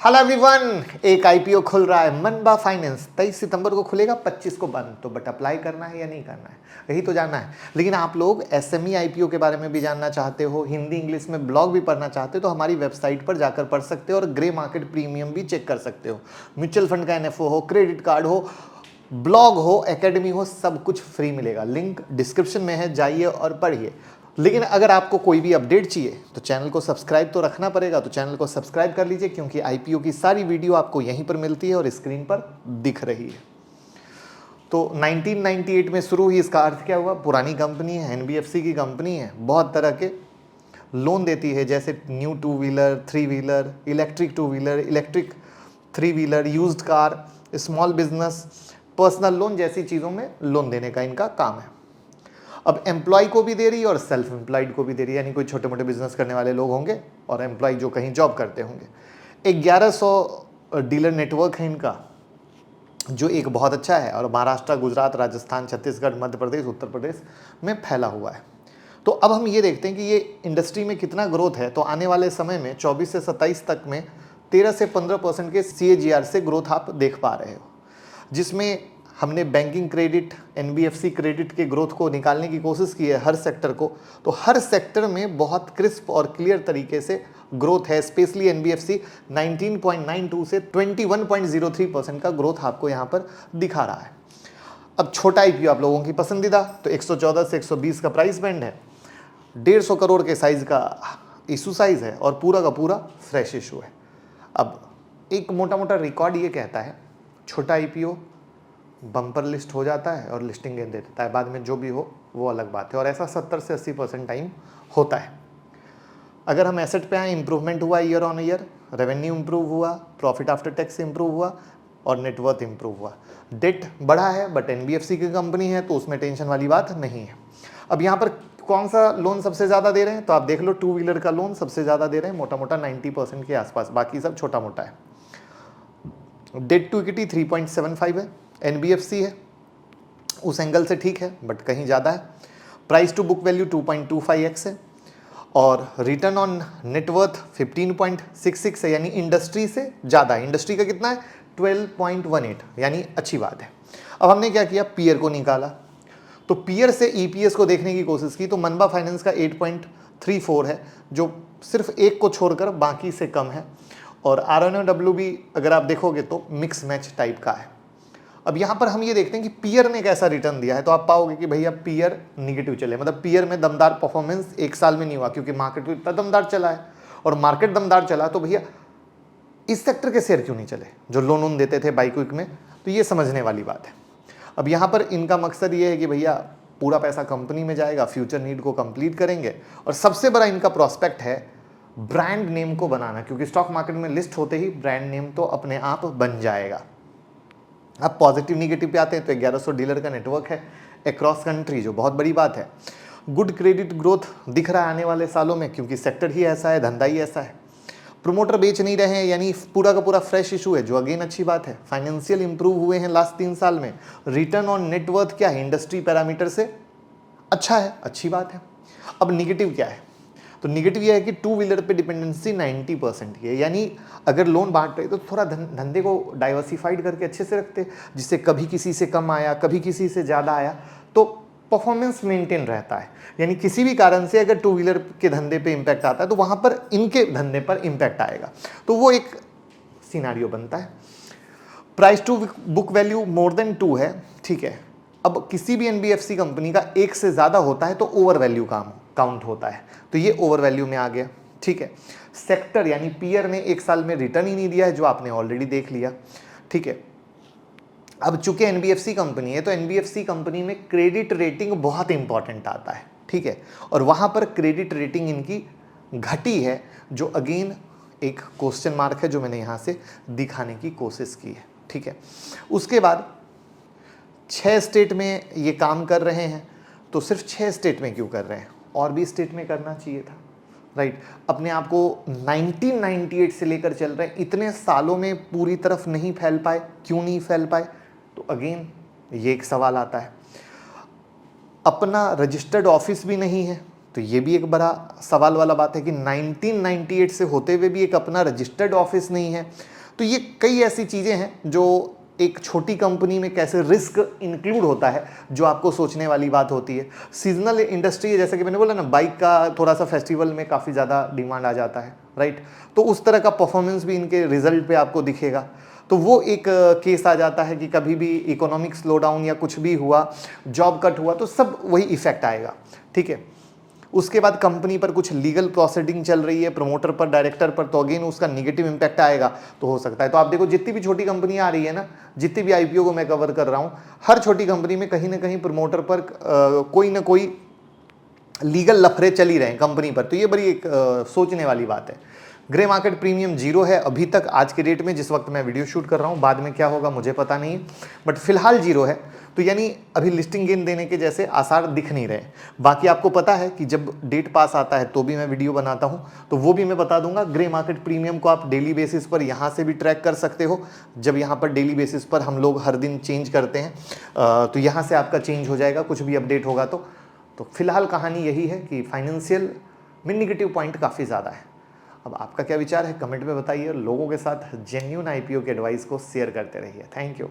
Hello everyone, एक IPO खुल रहा है मनबा फाइनेंस। 23 सितंबर को खुलेगा, 25 को बंद। तो बट अप्लाई करना है या नहीं करना है, यही तो जानना है। लेकिन आप लोग एसएमई आईपीओ के बारे में भी जानना चाहते हो, हिंदी इंग्लिश में ब्लॉग भी पढ़ना चाहते हो, तो हमारी वेबसाइट पर जाकर पढ़ सकते हो और ग्रे मार्केट प्रीमियम भी चेक कर सकते हो। म्यूचुअल फंड का एनएफओ हो, क्रेडिट कार्ड हो, ब्लॉग हो, एकेडमी हो, सब कुछ फ्री मिलेगा। लिंक डिस्क्रिप्शन में है, जाइए और पढ़िए। लेकिन अगर आपको कोई भी अपडेट चाहिए तो चैनल को सब्सक्राइब तो रखना पड़ेगा, तो चैनल को सब्सक्राइब कर लीजिए, क्योंकि आईपीओ की सारी वीडियो आपको यहीं पर मिलती है और स्क्रीन पर दिख रही है। तो 1998 में शुरू हुई, इसका अर्थ क्या हुआ? पुरानी कंपनी है, एनबीएफसी की कंपनी है, बहुत तरह के लोन देती है, जैसे new two wheeler, three wheeler, electric two wheeler, electric three wheeler, used car, small business, personal loan जैसी चीज़ों में लोन देने का इनका काम है। अब एम्प्लॉय को भी दे रही है और सेल्फ एम्प्लॉयड को भी दे रही है, यानी कोई छोटे मोटे बिजनेस करने वाले लोग होंगे और एम्प्लॉय जो कहीं जॉब करते होंगे। 1100 डीलर नेटवर्क है इनका, जो एक बहुत अच्छा है, और महाराष्ट्र, गुजरात, राजस्थान, छत्तीसगढ़, मध्य प्रदेश, उत्तर प्रदेश में फैला हुआ है। तो अब हम ये देखते हैं कि ये इंडस्ट्री में कितना ग्रोथ है। तो आने वाले समय में 24 से 27 तक में 13 से 15% के CAGR से ग्रोथ आप देख पा रहे हो, जिसमें हमने बैंकिंग क्रेडिट, एनबीएफसी क्रेडिट के ग्रोथ को निकालने की कोशिश की है हर सेक्टर को। तो हर सेक्टर में बहुत क्रिस्प और क्लियर तरीके से ग्रोथ है। स्पेशली एनबीएफसी 19.92 से 21.03% का ग्रोथ आपको यहाँ पर दिखा रहा है। अब छोटा आईपीओ आप लोगों की पसंदीदा, तो 114 से 120 का प्राइस बैंड है, 150 करोड़ के साइज का इशू साइज है और पूरा का पूरा फ्रेश इशू है। अब एक मोटा मोटा रिकॉर्ड ये कहता है, छोटा आईपीओ बम्पर लिस्ट हो जाता है और लिस्टिंग दे देता है, बाद में जो भी हो वो अलग बात है, और ऐसा 70 से 80% टाइम होता है। अगर हम एसेट पे आए, इंप्रूवमेंट हुआ year on year, revenue improve हुआ, प्रॉफिट आफ्टर टैक्स इंप्रूव हुआ और नेटवर्थ इंप्रूव हुआ। डेट बढ़ा है, बट एनबीएफसी की कंपनी है तो उसमें टेंशन वाली बात नहीं है। अब यहाँ पर कौन सा लोन सबसे ज़्यादा दे रहे हैं, तो आप देख लो, टू व्हीलर का लोन सबसे ज़्यादा दे रहे हैं, मोटा मोटा 90% के आसपास, बाकी सब छोटा मोटा है। डेट टू इक्विटी 3.75 है, एनबीएफसी है, उस एंगल से ठीक है, बट कहीं ज़्यादा है। Price to book value 2.25x है, और रिटर्न ऑन नेटवर्थ 15.66 है, यानी इंडस्ट्री से ज़्यादा है। इंडस्ट्री का कितना है? 12.18, यानी अच्छी बात है। अब हमने क्या किया, पीयर को निकाला, तो पीयर से ईपीएस को देखने की कोशिश की, तो मनबा फाइनेंस का 8.34 है, जो सिर्फ एक को छोड़कर बाकी से कम है, और आरएनओडब्ल्यू भी अगर आप देखोगे तो मिक्स मैच टाइप का है। अब यहाँ पर हम ये देखते हैं कि पीयर ने कैसा रिटर्न दिया है, तो आप पाओगे कि भैया पीयर निगेटिव चले, मतलब पीयर में दमदार परफॉर्मेंस एक साल में नहीं हुआ, क्योंकि मार्केट तो इतना दमदार चला है, और मार्केट दमदार चला तो भैया इस सेक्टर के शेयर क्यों नहीं चले जो लोन वोन देते थे बाई क्विक में, तो ये समझने वाली बात है। अब यहाँ पर इनका मकसद ये है कि भैया पूरा पैसा कंपनी में जाएगा, फ्यूचर नीड को कंप्लीट करेंगे, और सबसे बड़ा इनका प्रोस्पेक्ट है ब्रांड नेम को बनाना, क्योंकि स्टॉक मार्केट में लिस्ट होते ही ब्रांड नेम तो अपने आप बन जाएगा। अब पॉजिटिव निगेटिव पे आते हैं, तो 1100 डीलर का नेटवर्क है अक्रॉस कंट्री, जो बहुत बड़ी बात है। गुड क्रेडिट ग्रोथ दिख रहा है आने वाले सालों में, क्योंकि सेक्टर ही ऐसा है, धंधा ही ऐसा है। प्रोमोटर बेच नहीं रहे हैं, यानी पूरा का पूरा फ्रेश इशू है, जो अगेन अच्छी बात है। फाइनेंशियल इंप्रूव हुए हैं लास्ट 3 साल में। रिटर्न ऑन नेटवर्थ क्या है, इंडस्ट्री पैरामीटर से अच्छा है, अच्छी बात है। अब निगेटिव क्या है, तो निगेटिव यह है कि टू व्हीलर पे डिपेंडेंसी 90% की है, यानी अगर लोन बांट रहे तो थोड़ा धंधे को डाइवर्सिफाइड करके अच्छे से रखते, जिससे कभी किसी से कम आया, कभी किसी से ज़्यादा आया, तो परफॉर्मेंस मेंटेन रहता है। यानी किसी भी कारण से अगर टू व्हीलर के धंधे पे इम्पैक्ट आता है, तो वहाँ पर इनके धंधे पर इम्पैक्ट आएगा, तो वो एक सिनारियो बनता है। Price to book value more than 2 है, ठीक है। अब किसी भी एनबीएफसी कंपनी का एक से ज़्यादा होता है तो ओवर वैल्यू काउंट होता है, तो ये ओवर वैल्यू में आ गया, ठीक है। सेक्टर यानी पीयर ने एक साल में रिटर्न ही नहीं दिया है, जो आपने ऑलरेडी देख लिया, ठीक है। अब चूंकि एनबीएफसी कंपनी है, तो एनबीएफसी कंपनी में क्रेडिट रेटिंग बहुत इंपॉर्टेंट आता है, ठीक है, और वहाँ पर क्रेडिट रेटिंग इनकी घटी है, जो अगेन एक क्वेश्चन मार्क है, जो मैंने यहाँ से दिखाने की कोशिश की है, ठीक है। उसके बाद 6 स्टेट में ये काम कर रहे हैं, तो सिर्फ 6 स्टेट में क्यों कर रहे हैं, और भी स्टेट में करना चाहिए था, राइट। अपने आप को 1998 से लेकर चल रहे हैं, इतने सालों में पूरी तरफ नहीं फैल पाए, क्यों नहीं फैल पाए, तो अगेन ये एक सवाल आता है। अपना रजिस्टर्ड ऑफिस भी नहीं है, तो ये भी एक बड़ा सवाल वाला बात है कि 1998 से होते हुए भी एक अपना रजिस्टर्ड ऑफिस नहीं है। तो ये कई ऐसी चीज़ें हैं जो एक छोटी कंपनी में कैसे रिस्क इंक्लूड होता है, जो आपको सोचने वाली बात होती है। सीजनल इंडस्ट्री है, जैसे कि मैंने बोला ना, बाइक का थोड़ा सा फेस्टिवल में काफ़ी ज़्यादा डिमांड आ जाता है, राइट। तो उस तरह का परफॉर्मेंस भी इनके रिजल्ट पे आपको दिखेगा। तो वो एक केस आ जाता है कि कभी भी इकोनॉमिक स्लो डाउन या कुछ भी हुआ, जॉब कट हुआ, तो सब वही इफेक्ट आएगा, ठीक है। उसके बाद कंपनी पर कुछ लीगल प्रोसीडिंग चल रही है, प्रमोटर पर, डायरेक्टर पर, तो अगेन उसका निगेटिव इंपैक्ट आएगा, तो हो सकता है। तो आप देखो जितनी भी छोटी कंपनियां आ रही है ना, जितनी भी आईपीओ को मैं कवर कर रहा हूं, हर छोटी कंपनी में कहीं ना कहीं प्रमोटर पर कोई ना कोई लीगल लफड़े चल ही रहे हैं कंपनी पर। तो ये बड़ी एक सोचने वाली बात है। ग्रे मार्केट प्रीमियम 0 है अभी तक, आज के डेट में, जिस वक्त मैं वीडियो शूट कर रहा हूँ। बाद में क्या होगा मुझे पता नहीं, बट फिलहाल 0 है। तो यानी अभी लिस्टिंग गेन देने के जैसे आसार दिख नहीं रहे। बाकी आपको पता है कि जब डेट पास आता है तो भी मैं वीडियो बनाता हूँ, तो वो भी मैं बता दूंगा। ग्रे मार्केट प्रीमियम को आप डेली बेसिस पर यहाँ से भी ट्रैक कर सकते हो। जब यहाँ पर डेली बेसिस पर हम लोग हर दिन चेंज करते हैं, तो यहाँ से आपका चेंज हो जाएगा कुछ भी अपडेट होगा तो फिलहाल कहानी यही है कि फाइनेंशियल में निगेटिव पॉइंट काफ़ी ज़्यादा है। अब आपका क्या विचार है कमेंट में बताइए। लोगों के साथ जेन्युइन आईपीओ के एडवाइस को शेयर करते रहिए। Thank you.